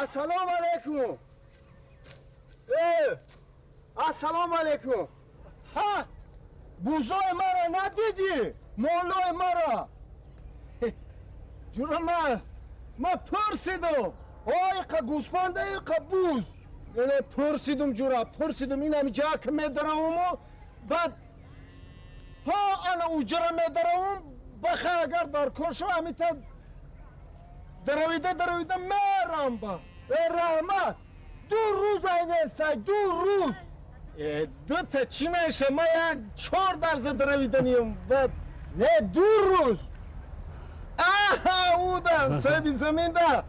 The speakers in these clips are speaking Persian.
السلام علیکم. السلام علیکم. ها بوزای مرا ندیدی؟ مولای مرا جورا ما پرسیدم آیقا گوسپانده ایقا بوز پرسیدم جورا پرسیدم این همی جا که میدرمو بعد ها انا اجرا میدرم بخه اگر در کشو همیتا درویده میرم با رحمت 2 روز این استای 2 روز 2 تا چی میشه ما یک 4 درز درویده نیم بعد نه 2 روز او در سبی زمین ده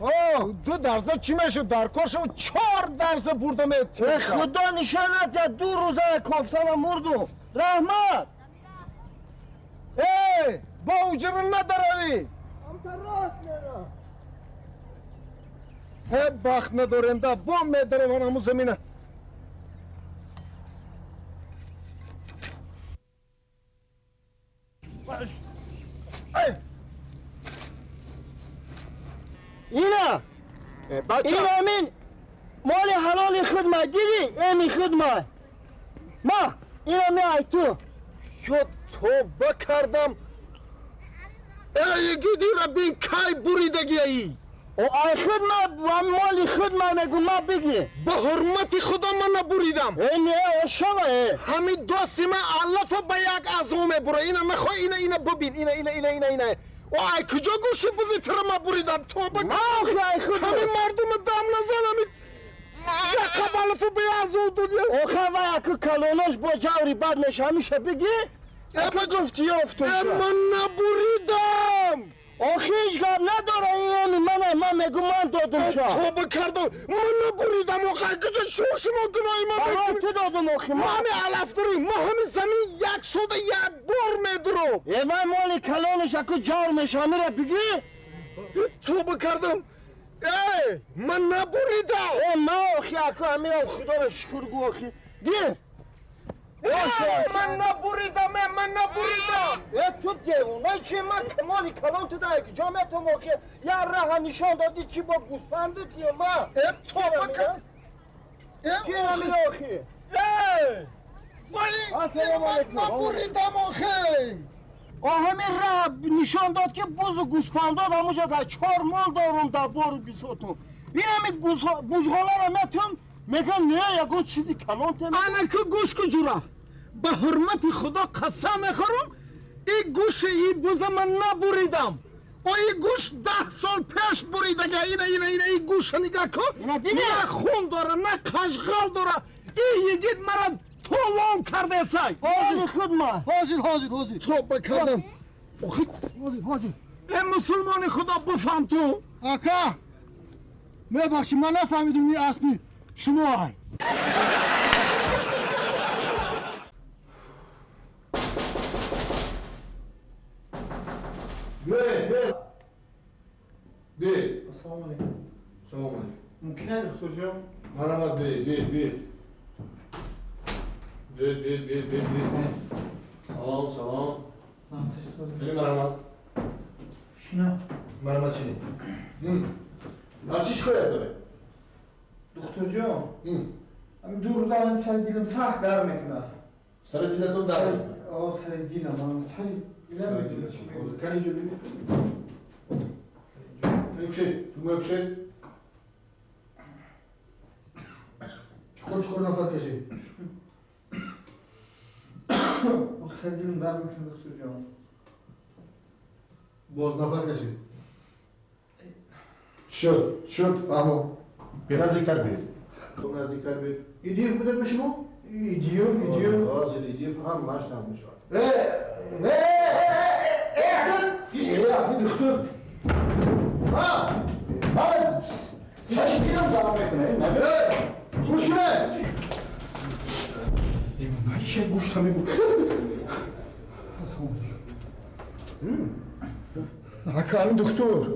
2 درزه چی میشه در کشو 4 درزه بردم خدا نشانت 2 روزه کفتانم مردم رحمت با اجرا ندروی امتا راست میرم بخت ندارم ده بام میدرم همون زمینه اینا این همین مال حلال خدمت دیدی؟ امی خدمت ما این همی ای تو یا توبه کردم ای گیدی را بین کای بریدگی ای او ای خدمت مال خدمت مگو ما بگی به حرمت خدا من نبریدم اینه او شوه همین دوستی من علفه به یک ازومه برو اینا نخواه اینا ببین اینا او ای کجا گوشی بزیتر ما بریدم توبه همین مردم دم نزن همین یک علفه به ازو دودی او خواه یک کلوناش با جوری بد نشه همیشه بگی اما گفتی افتوشه من نبریدم آخه هیچ گم نداره این من میگو من دادم شا توبه کردم من نبریدم آخه کجا شوش ما گناهی من تو دادم آخه ما همه علف داریم ما همه زمین یک سوده یک بار میدرم ایوه مالی کلانش اکو جار میشه میره بگی توبه کردم من نبریدم ما آخه اکو همه خدا رو شکر گو آخه گیر من نبریدم تو دیوونه چی من کمالی کلان تو ده که جامعه تو موقع یه راه نشان دادی چی با گوسفندت یا ما تو بکن چی همی آخی نبریدم آخی همین راه نشان داد که بوز و گوسفندات همونجا ده 4 مال دارم در بار بیساتون این همین بوزغالا رو متون میگن نه یکو چیزی کلان تمید انا که گوش کجورا به حرمت خدا قسم میخورم این گوش این بوز من نبریدم و این گوش 10 سال پیش بریدگه این گوش نگاه کن نه خون داره نه قشغال داره این یگید مرا طولان کرده سای حاضر خدمت حاضر تو بکردم حاضر این مسلمان خدا بفهم تو آقا میبخشی من نفهمیدم این اسمی شما های بی السلام علیکم سلام علیکم ممکنه دکتر جان مرحبا بی سلام خیلی مرحبا شنا مرحبا چی؟ چیش خواهد داره؟ دکتر جان همین 2 روز اول سر دیلم سخت در میکنه سر دیلتون در میکنه؟ سر دیلم سر دیلم کن اینجا ببین تو بکشید چکر نفس کشید سر دیلم در میکنه دکتر جان باز نفس کشید شد فهمو بی نزدیکتر بید نزدیکتر بید ایدیف بودید به شما؟ ایدیف حاضر ایدیف هم مشنم میشه دکتر من سرش دیلم در میکنه گوش کنه من چه گوشت همه بود حکا همین دکتر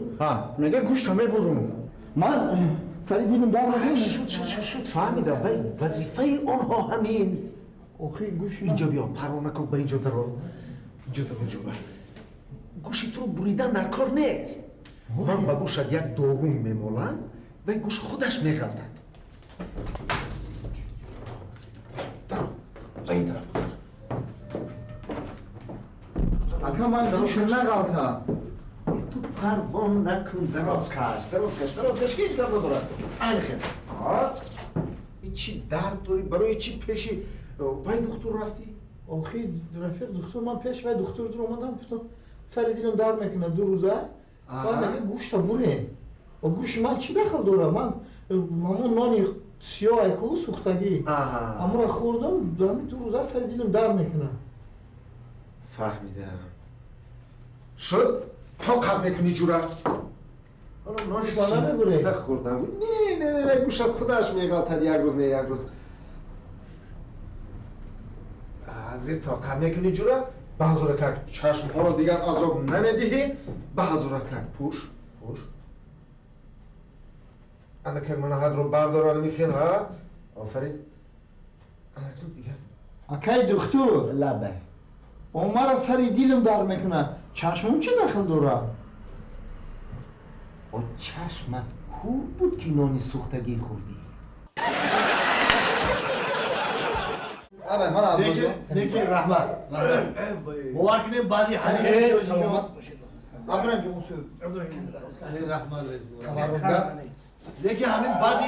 میگه گوشت همه برون من سری دیلم در میکنه شد فهمیدم وظیفه آنها همین آخه گوشی اینجا بیا پروا نکن به اینجا درو گوشی تو رو بریدن در کار نیست من با گوشت یک داغون میمالم وی گوش خودش میغلطد. برو به این طرف گذار. اکا من گوش نغلطم. تو پروان نکن، دراز کش که هیچ گرد ندارد. این خیلی. این چی درد داری؟ برای چی پیشی؟ وی دکتر رفتی؟ آخی رفیق دکتر من پیش باید دکتر در اومدم گفتم سر دیلم در میکنه 2 روزه و میگه گوش تا بره و گوش من چی دخل داره من نانی سیاه اکو سوختگی اما را خوردم 2 روزه سر دیلم در میکنه. فهمیدم. شد طاقت میکنی جورا؟ حالا نانش بانه ببره. خوردم. نه گوشت خودش میغلطد یک روز نه یک روز. از این طاقت میکنی جورا؟ به حضورکک چشم ها رو دیگر عذاب نمیدهی. به حضورکک پوش. اندکه من حد رو بردارم میخین ها؟ آفرین. اندکه دیگر. اکای دکتر لبه. اون مرا سر دیلم در میکنه چشمم چه دخل داره؟ او چشمت کور بود که نانی سوختگی خوردی. آبه من عبدالله دیگه رحمت باور کنیم بعدی حالی سلامت عبدالله جو موسیقی رحمت دیگه همین بعدی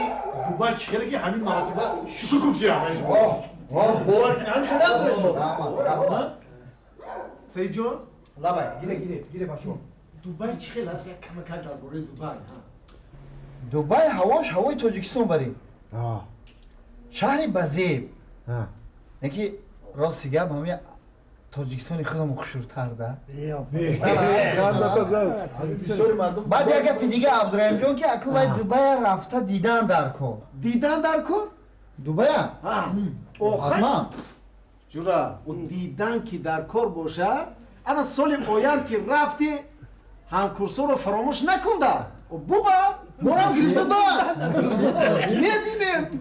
دوباره چیکاره که همین مرتبه شکوفتی رحمت باور کنیم همین خیلی سید جان لبه گیره باشو دبی چی خیلی هست یک کم در برای دبی ها دبی هواش هوای تاجیکستان بری شهری بزیب یکی راستی گم همه تاجیکستانی خودم خوشورتر ده بعد یک گپی دیگه عبدالرحیم جان که اکو باید دبی رفته دیدن در کن دبی حتما جورا و دیدن که در کار باشه انا سال آیند که رفتی همکورسو رو فراموش نکنده و بوبا برام گرفته با میبینیم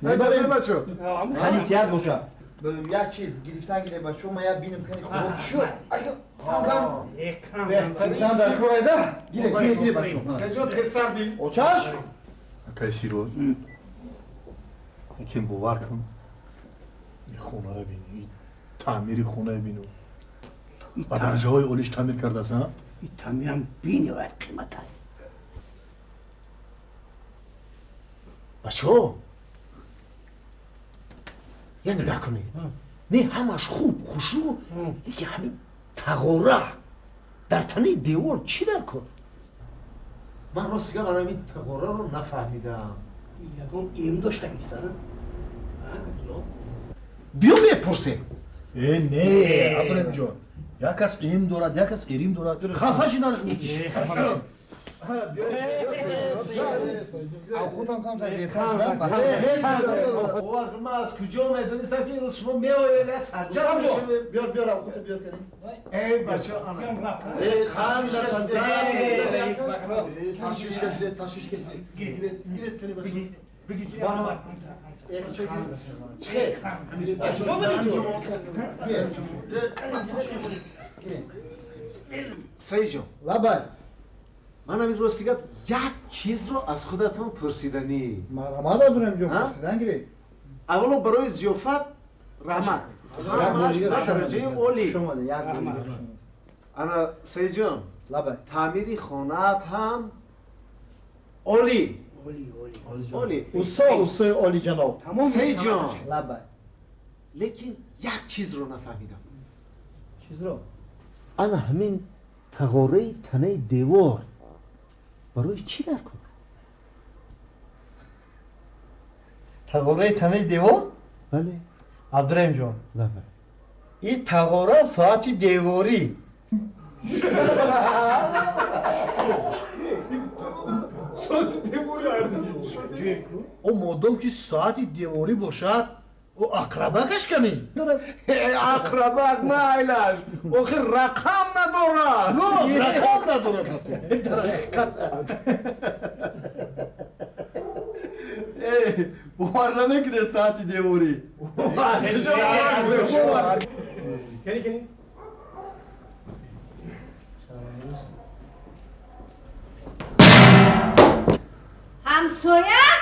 ببریم حنیسیت باشه یک چیز گرفتن گیره با شما یا بینم کنی خوب شد دیدن در کار ایده گیره با شما سجا تستر بین اوچاش کسی رو یکم باور کن این خونه رو بینی تعمیر خونه بینو و درجه های اولیش تعمیر کرده است ها؟ این تعمیرم بینی و قیمت های بچه ها یه نگاه کنید نه همش خوب خوشو دیگه همین تغاره در تنه دیوار چی در کن؟ من راستی که همین تغاره رو نفهمیدم یکم ایم داشته بیسته بیا میپرسه نه عبدالرحیم جان یک کس ایم دارد یک کس ایریم دارد خلفش اینانش میکشه او خودم کام تا دیتر شدم اوه من از کجا میدونستم که این شما میآید از سرجم بیار او خودت بیار کنیم ای بچه آنه تشویش کشید گیرت کنی بچه بگی چی؟ سعید جان لبن من همین راستی یک چیز رو از خودتون پرسیدنی مرحمت عبدالرحیم جان پرسیدن گیره اولا برای ضیافت رحمت درجه اولی شما ده یک بار انا سعید جان لبن تعمیری خانه‌ات هم اولی اولی اوسا عالی جناب سعید جان لبن لیکن یک چیز رو نفهمیدم چیز رو انا همین تغاره تنه دیوار برای چی در کن؟ تغاره تنه دیوار؟ بله عبدالرحیم جان بله این تغاره ساعت دیواری او مادام که ساعت دیواری باشد او اقربکش کنی اقربک نه ایلش آخه رقم ندارد رقم ندارد باور نمیکنه ساعت دیواری همسایه